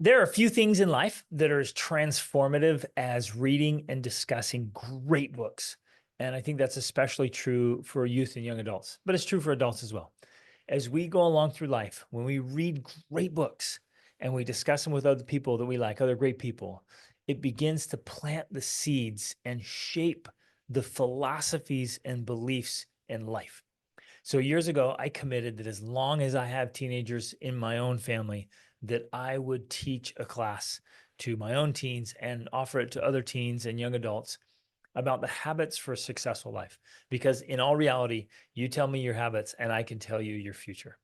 There are a few things in life that are as transformative as reading and discussing great books. And I think that's especially true for youth and young adults, but it's true for adults as well. As we go along through life, when we read great books and we discuss them with other people that we like, other great people, it begins to plant the seeds and shape the philosophies and beliefs in life. So years ago, I committed that as long as I have teenagers in my own family, that I would teach a class to my own teens and offer it to other teens and young adults about the habits for a successful life. Because in all reality, you tell me your habits and I can tell you your future.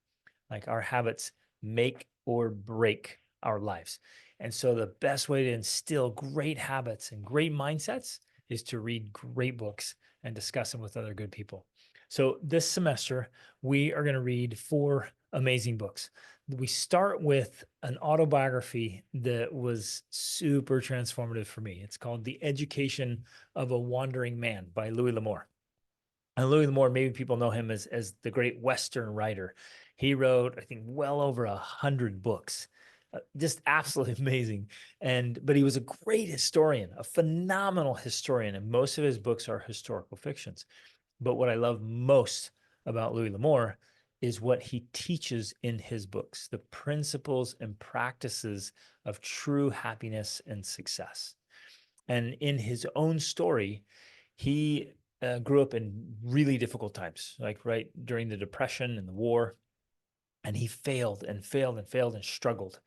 Like our habits make or break our lives. And so the best way to instill great habits and great mindsets is to read great books and discuss them with other good people. So this semester, we are going to read 4 amazing books. We start with an autobiography that was super transformative for me. It's called The Education of a Wandering Man by Louis L'Amour. And Louis L'Amour, maybe people know him as the great Western writer. He wrote, I think, well over 100 books, just absolutely amazing. But he was a great historian, a phenomenal historian, and most of his books are historical fictions. But what I love most about Louis L'Amour is what he teaches in his books, the principles and practices of true happiness and success. And in his own story, he grew up in really difficult times, like right during the Depression and the war. And he failed and failed and failed and struggled.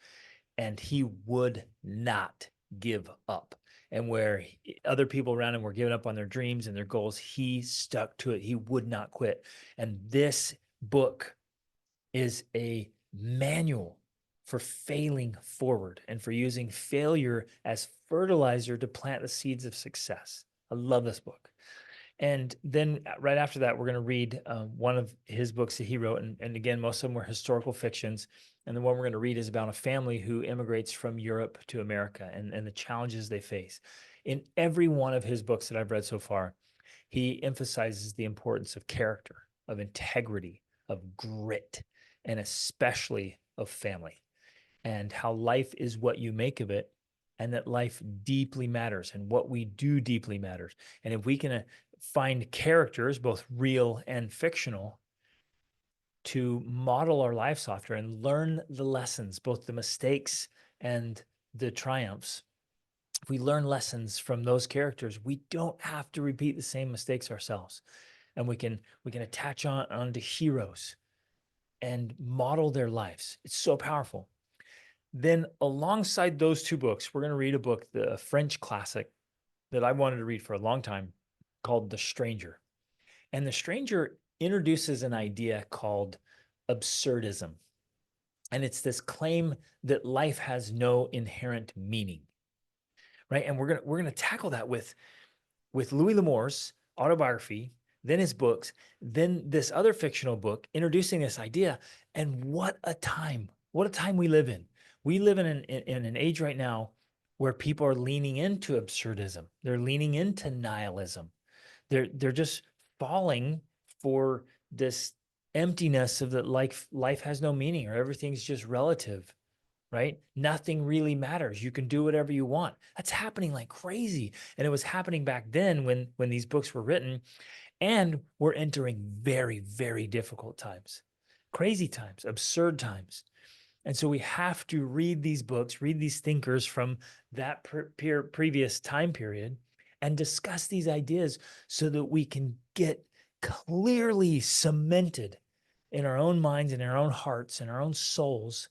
And he would not give up. And where other people around him were giving up on their dreams and their goals, he stuck to it. He would not quit. And this book is a manual for failing forward and for using failure as fertilizer to plant the seeds of success. I love this book. And then right after that, we're going to read one of his books that he wrote. And again, most of them were historical fictions. And the one we're going to read is about a family who immigrates from Europe to America and the challenges they face. In every one of his books that I've read so far, he emphasizes the importance of character, of integrity, of grit, and especially of family, and how life is what you make of it, and that life deeply matters and what we do deeply matters. And if we can find characters, both real and fictional, to model our lives after and learn the lessons, both the mistakes and the triumphs. If we learn lessons from those characters, we don't have to repeat the same mistakes ourselves. And we can attach onto heroes and model their lives. It's so powerful. Then alongside those 2 books, we're going to read a book, the French classic that I wanted to read for a long time, called The Stranger. And The Stranger introduces an idea called absurdism. And it's this claim that life has no inherent meaning, right? And we're gonna tackle that with Louis L'Amour's autobiography, then his books, then this other fictional book introducing this idea. And what a time we live in. We live in an age right now where people are leaning into absurdism. They're leaning into nihilism. They're just falling for this emptiness of that life has no meaning or everything's just relative, right? Nothing really matters. You can do whatever you want. That's happening like crazy. And it was happening back then when these books were written. And we're entering very, very difficult times, crazy times, absurd times. And so we have to read these books, read these thinkers from that previous time period and discuss these ideas so that we can get clearly cemented in our own minds, in our own hearts, in our own souls,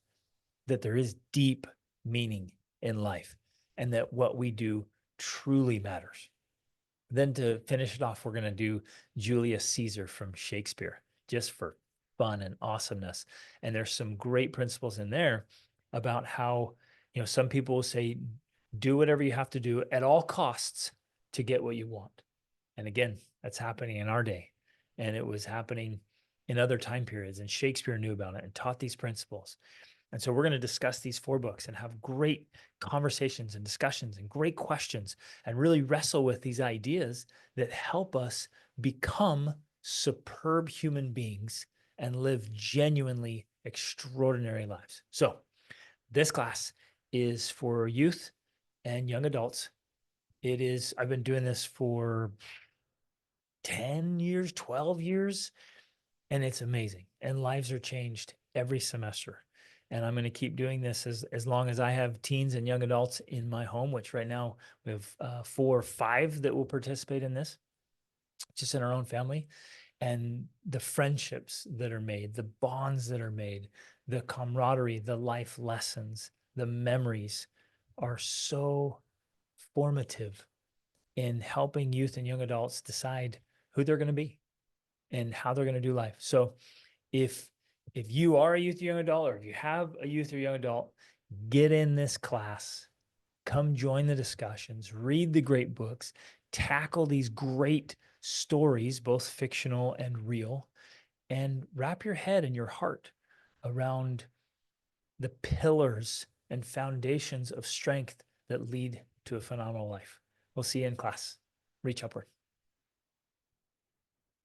that there is deep meaning in life and that what we do truly matters. Then to finish it off, we're going to do Julius Caesar from Shakespeare, just for fun and awesomeness. And there's some great principles in there about how, some people will say, do whatever you have to do at all costs to get what you want. And again, that's happening in our day. And it was happening in other time periods. And Shakespeare knew about it and taught these principles. And so we're going to discuss these 4 books and have great conversations and discussions and great questions and really wrestle with these ideas that help us become superb human beings and live genuinely extraordinary lives. So this class is for youth and young adults. I've been doing this for 10 years, 12 years, and it's amazing. And lives are changed every semester. And I'm going to keep doing this as long as I have teens and young adults in my home, which right now we have 4 or 5 that will participate in this, just in our own family. And the friendships that are made, the bonds that are made, the camaraderie, the life lessons, the memories are so formative in helping youth and young adults decide who they're going to be and how they're going to do life. So if you are a youth or young adult, or if you have a youth or young adult, get in this class, come join the discussions, read the great books, tackle these great stories, both fictional and real, and wrap your head and your heart around the pillars and foundations of strength that lead to a phenomenal life. We'll see you in class. Reach upward.